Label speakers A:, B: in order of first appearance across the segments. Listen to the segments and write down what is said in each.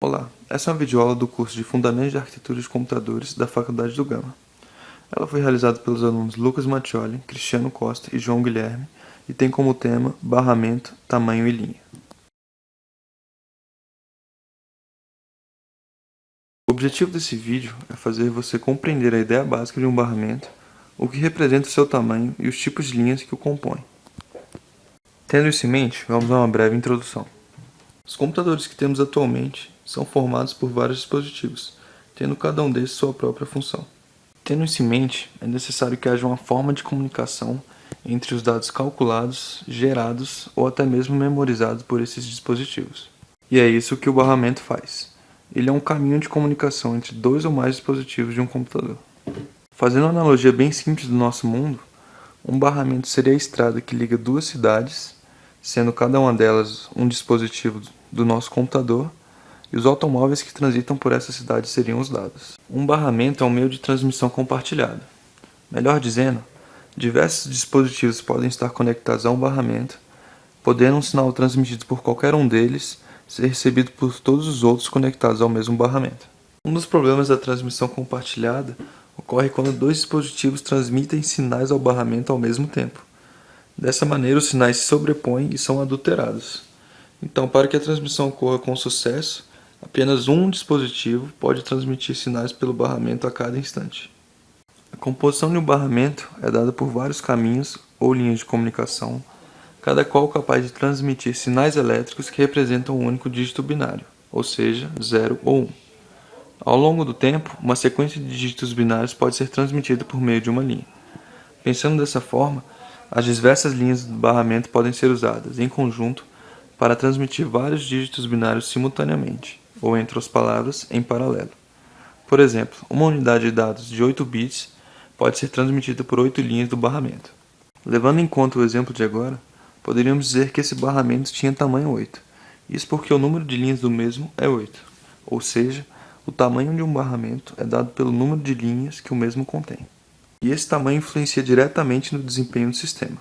A: Olá, essa é uma videoaula do curso de Fundamentos de Arquitetura de Computadores da Faculdade do Gama. Ela foi realizada pelos alunos Lucas Mattioli, Cristiano Costa e João Guilherme e tem como tema barramento, tamanho e linha. O objetivo desse vídeo é fazer você compreender a ideia básica de um barramento, o que representa o seu tamanho e os tipos de linhas que o compõem. Tendo isso em mente, vamos a uma breve introdução. Os computadores que temos atualmente são formados por vários dispositivos, tendo cada um desses sua própria função. Tendo isso em mente, é necessário que haja uma forma de comunicação entre os dados calculados, gerados ou até mesmo memorizados por esses dispositivos. E é isso que o barramento faz. Ele é um caminho de comunicação entre dois ou mais dispositivos de um computador. Fazendo uma analogia bem simples do nosso mundo, um barramento seria a estrada que liga duas cidades, sendo cada uma delas um dispositivo do nosso computador, e os automóveis que transitam por essa cidade seriam os dados. Um barramento é um meio de transmissão compartilhado. Melhor dizendo, diversos dispositivos podem estar conectados a um barramento, podendo um sinal transmitido por qualquer um deles ser recebido por todos os outros conectados ao mesmo barramento. Um dos problemas da transmissão compartilhada ocorre quando dois dispositivos transmitem sinais ao barramento ao mesmo tempo. Dessa maneira, os sinais se sobrepõem e são adulterados. Então, para que a transmissão ocorra com sucesso, apenas um dispositivo pode transmitir sinais pelo barramento a cada instante. A composição de um barramento é dada por vários caminhos ou linhas de comunicação, cada qual capaz de transmitir sinais elétricos que representam um único dígito binário, ou seja, 0 ou 1. Ao longo do tempo, uma sequência de dígitos binários pode ser transmitida por meio de uma linha. Pensando dessa forma, as diversas linhas do barramento podem ser usadas, em conjunto, para transmitir vários dígitos binários simultaneamente, ou entre as palavras, em paralelo. Por exemplo, uma unidade de dados de 8 bits pode ser transmitida por 8 linhas do barramento. Levando em conta o exemplo de agora, poderíamos dizer que esse barramento tinha tamanho 8, isso porque o número de linhas do mesmo é 8, ou seja, o tamanho de um barramento é dado pelo número de linhas que o mesmo contém. E esse tamanho influencia diretamente no desempenho do sistema,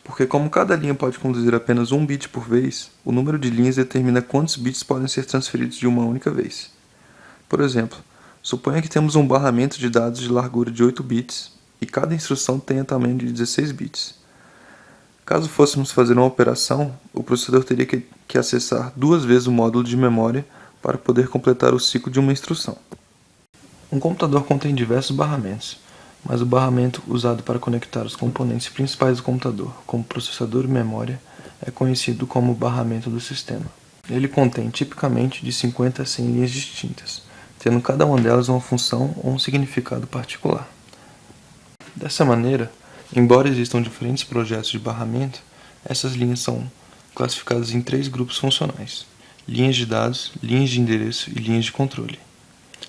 A: porque como cada linha pode conduzir apenas um bit por vez, o número de linhas determina quantos bits podem ser transferidos de uma única vez. Por exemplo, suponha que temos um barramento de dados de largura de 8 bits e cada instrução tenha tamanho de 16 bits. Caso fôssemos fazer uma operação, o processador teria que acessar 2 vezes o módulo de memória para poder completar o ciclo de uma instrução. Um computador contém diversos barramentos, mas o barramento usado para conectar os componentes principais do computador, como processador e memória, é conhecido como barramento do sistema. Ele contém tipicamente de 50 a 100 linhas distintas, tendo cada uma delas uma função ou um significado particular. Dessa maneira, embora existam diferentes projetos de barramento, essas linhas são classificadas em 3 grupos funcionais: linhas de dados, linhas de endereço e linhas de controle.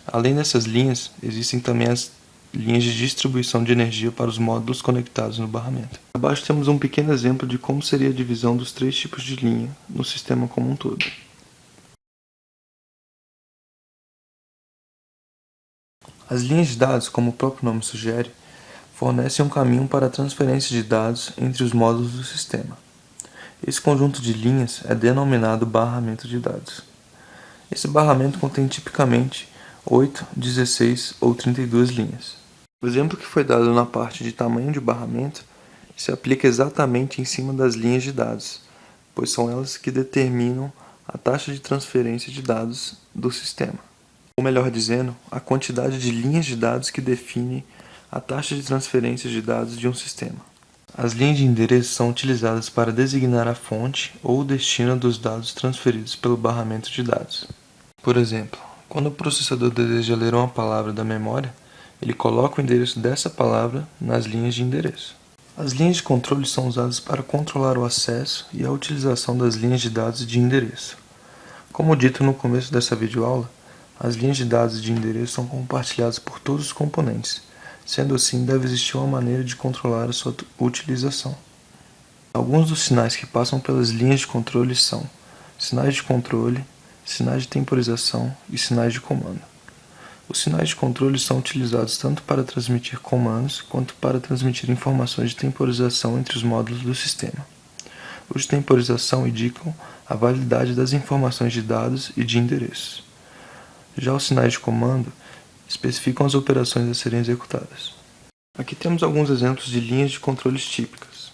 A: Além dessas linhas, existem também as linhas de distribuição de energia para os módulos conectados no barramento. Abaixo temos um pequeno exemplo de como seria a divisão dos 3 tipos de linha no sistema como um todo. As linhas de dados, como o próprio nome sugere, fornecem um caminho para a transferência de dados entre os módulos do sistema. Esse conjunto de linhas é denominado barramento de dados. Esse barramento contém tipicamente 8, 16 ou 32 linhas. O exemplo que foi dado na parte de tamanho de barramento se aplica exatamente em cima das linhas de dados, pois são elas que determinam a taxa de transferência de dados do sistema. Ou melhor dizendo, a quantidade de linhas de dados que define a taxa de transferência de dados de um sistema. As linhas de endereço são utilizadas para designar a fonte ou o destino dos dados transferidos pelo barramento de dados. Por exemplo, quando o processador deseja ler uma palavra da memória, ele coloca o endereço dessa palavra nas linhas de endereço. As linhas de controle são usadas para controlar o acesso e a utilização das linhas de dados de endereço. Como dito no começo dessa videoaula, as linhas de dados de endereço são compartilhadas por todos os componentes. Sendo assim, deve existir uma maneira de controlar a sua utilização. Alguns dos sinais que passam pelas linhas de controle são sinais de controle, sinais de temporização e sinais de comando. Os sinais de controle são utilizados tanto para transmitir comandos quanto para transmitir informações de temporização entre os módulos do sistema. Os de temporização indicam a validade das informações de dados e de endereços. Já os sinais de comando especificam as operações a serem executadas. Aqui temos alguns exemplos de linhas de controles típicas.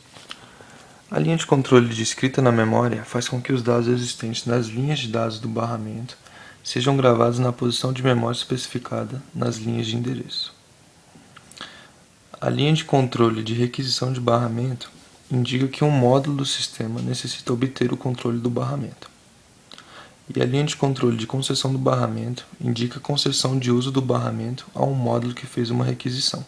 A: A linha de controle de escrita na memória faz com que os dados existentes nas linhas de dados do barramento sejam gravados na posição de memória especificada nas linhas de endereço. A linha de controle de requisição de barramento indica que um módulo do sistema necessita obter o controle do barramento. E a linha de controle de concessão do barramento indica a concessão de uso do barramento a um módulo que fez uma requisição.